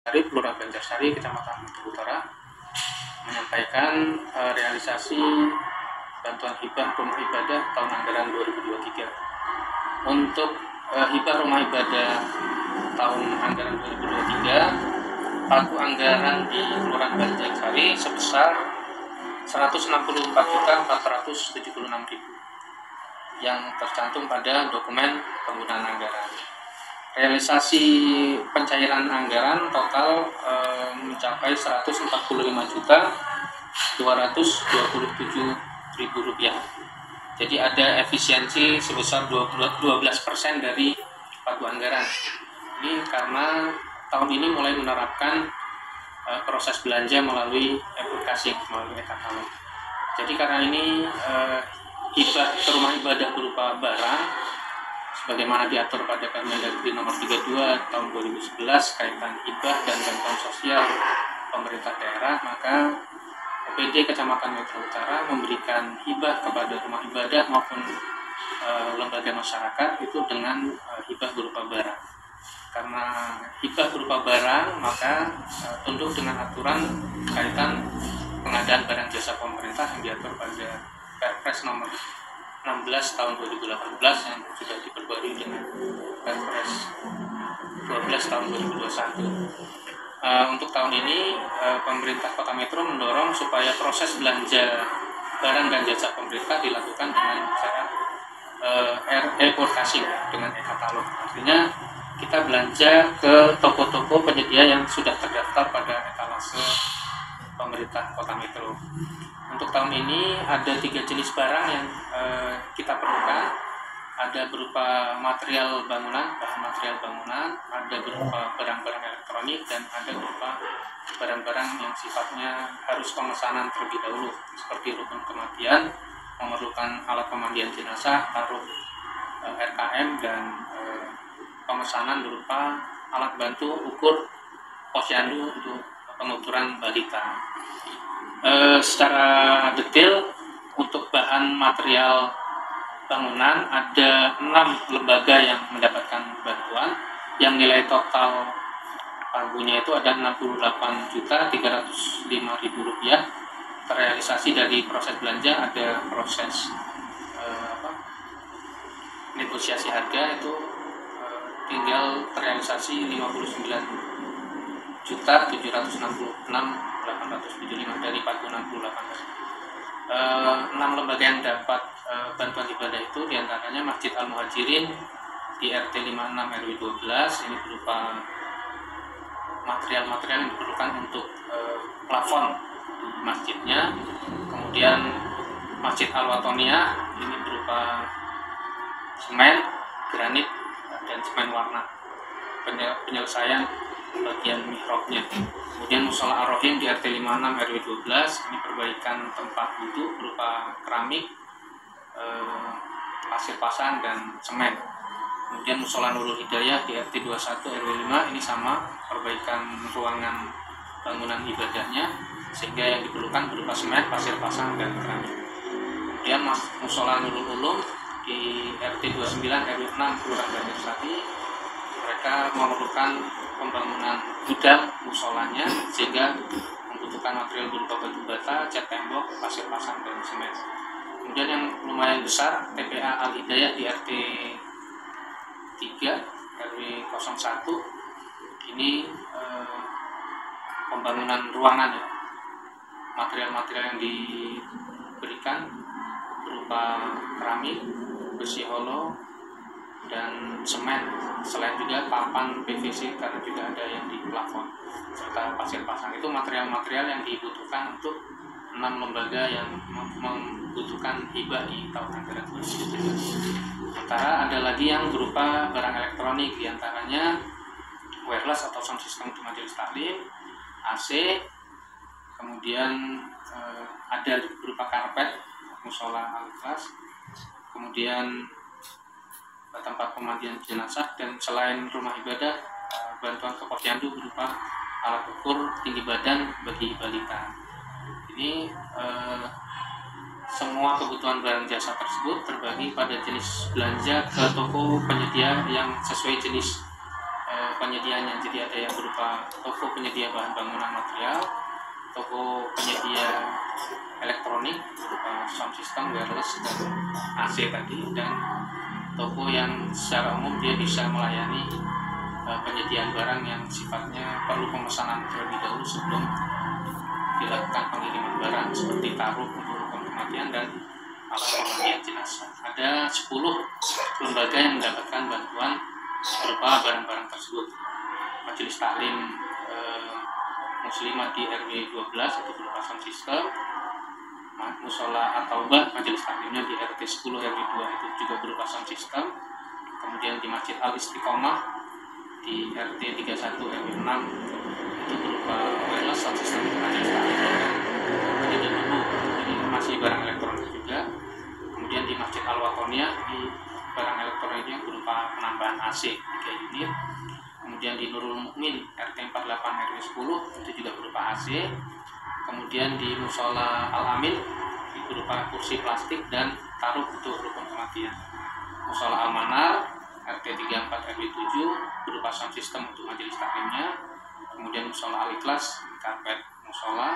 dari Kelurahan Banjarsari, Kecamatan Metro Utara, menyampaikan realisasi bantuan hibah rumah ibadah tahun anggaran 2023. Untuk hibah rumah ibadah tahun anggaran 2023, pagu anggaran di Kelurahan Banjarsari sebesar 164.476.000 yang tercantum pada dokumen penggunaan anggaran. Realisasi pencairan anggaran total mencapai Rp145.227.000. Jadi ada efisiensi sebesar 12% dari pagu anggaran. Ini karena tahun ini mulai menerapkan proses belanja melalui aplikasi, melalui e-katalog. Jadi karena ini hibah ke rumah ibadah berupa barang sebagaimana diatur pada Permendagri nomor 32 tahun 2011 kaitan hibah dan bantuan sosial pemerintah daerah, maka OPD Kecamatan Metro Utara memberikan hibah kepada rumah ibadah maupun lembaga masyarakat itu dengan hibah berupa barang. Karena hibah berupa barang, maka tunduk dengan aturan kaitan pengadaan barang jasa pemerintah yang diatur pada Perpres nomor 16 tahun 2018 yang sudah diperbarui dengan Perpres 12 tahun 2021. Untuk tahun ini pemerintah Kota Metro mendorong supaya proses belanja barang dan jasa pemerintah dilakukan dengan cara e-portasing dengan e-katalog. Artinya kita belanja ke toko-toko penyedia yang sudah terdaftar pada etalase pemerintah Kota Metro. Untuk tahun ini ada 3 jenis barang yang kita perlukan. Ada berupa material bangunan, bahan material bangunan, ada berupa barang-barang elektronik, dan ada berupa barang-barang yang sifatnya harus pemesanan terlebih dahulu, seperti rukun kematian, memerlukan alat pemandian jenazah, taruh RKM, dan pemesanan berupa alat bantu ukur posyandu untuk pengukuran balita. Secara detail untuk bahan material bangunan ada 6 lembaga yang mendapatkan bantuan yang nilai total pagunya itu ada Rp68.305.000. Terrealisasi dari proses belanja, ada proses negosiasi harga itu tinggal terrealisasi Rp59.766.875 dari pagu 68. 6 lembaga yang dapat bantuan ibadah itu diantaranya Masjid Al-Muhajirin di RT 56 RW 12. Ini berupa material-material yang diperlukan untuk plafon masjidnya. Kemudian Masjid Al-Watonia ini berupa semen, granit, dan semen warna penyelesaian bagian mihrabnya. Kemudian Mushola Ar-Rahim di RT 56 RW 12, ini perbaikan tempat wudhu berupa keramik, pasir pasang, dan semen. Kemudian Mushola Nurul Hidayah di RT 21 RW 5, ini sama, perbaikan ruangan bangunan ibadahnya sehingga yang diperlukan berupa semen, pasir pasang, dan keramik. Kemudian Mushola Nurul Ulum di RT 29 RW 6 Kelurahan Banjarsari, mereka memerlukan pembangunan gudang musholanya sehingga membutuhkan material berupa batu bata, cat tembok, pasir pasang, dan semen. Kemudian yang lumayan besar TPA Al Hidayah di RT 3 RW 01, ini pembangunan ruangan ya. Material-material yang diberikan berupa keramik, besi holo, dan semen, selain juga papan PVC karena juga ada yang di plafon, serta pasir pasang. Itu material-material yang dibutuhkan untuk 6 lembaga yang membutuhkan hibah di tahun anggaran 2023. Sementara ada lagi yang berupa barang elektronik, diantaranya wireless atau sound system di majelis taklim, AC, kemudian ada berupa karpet mushola Al-Ikhlas, kemudian tempat pemandian jenazah, dan selain rumah ibadah, bantuan ke posyandu berupa alat ukur tinggi badan bagi balita. Ini semua kebutuhan barang jasa tersebut terbagi pada jenis belanja ke toko penyedia yang sesuai jenis penyedianya. Jadi ada yang berupa toko penyedia bahan bangunan material, toko penyedia elektronik berupa sound system, wireless, dan AC tadi, dan toko yang secara umum dia bisa melayani penyediaan barang yang sifatnya perlu pemesanan terlebih dahulu sebelum dilakukan pengiriman barang, seperti taruh untuk rukun kematian dan alat pemandian jenazah. Ada 10 lembaga yang mendapatkan bantuan berupa barang-barang tersebut. Majelis Taklim Muslimat di RW 12 itu berupa sound system, Musola At-Taubah Majelis Taklimnya di RT 10 RW 2 itu juga berupa sound system. Kemudian di Masjid Al-Istiqomah di RT 31 RW 6 itu berupa wireless sound system Majelis Taklim, jadi masih barang elektronik juga. Kemudian di Masjid Al-Watoniyah di barang elektroniknya berupa penambahan AC 3 unit. Kemudian di Nurul Mukmin RT 48 RW 10 itu juga berupa AC. Kemudian di Musola Al-Amin itu berupa kursi plastik dan taruh untuk rukun kematian. Musola Al-Manar RT 34 RW 7 berupa sound system untuk majelis taklimnya. Kemudian Musola Al-Ikhlas karpet musola.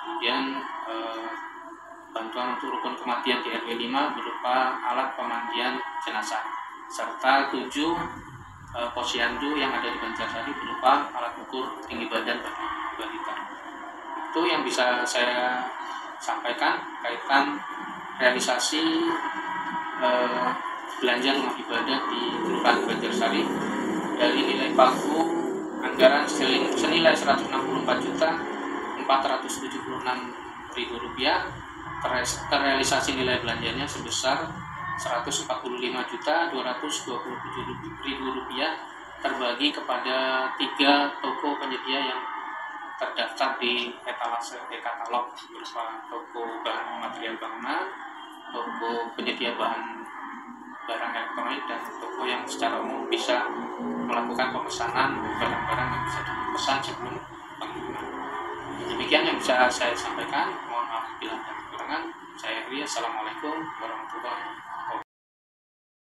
Kemudian bantuan untuk rukun kematian di RW 5 berupa alat pemandian jenazah, serta 7 posyandu yang ada di Banjarsari berupa alat ukur tinggi badan bagi balita. Itu yang bisa saya sampaikan kaitan realisasi belanja rumah ibadah di Kelurahan Banjarsari dari nilai pagu anggaran senilai Rp164.476.000, terrealisasi nilai belanjanya sebesar Rp145.227.000 terbagi kepada 3 toko penyedia yang terdaftar di etalase e-katalog berupa toko bahan material bangunan, toko penyedia barang elektronik, dan toko yang secara umum bisa melakukan pemesanan barang-barang yang bisa dipesan sebelum pengiriman. Demikian yang bisa saya sampaikan. Mohon maaf bila ada kekurangan. Saya Heri. Assalamualaikum warahmatullahi wabarakatuh.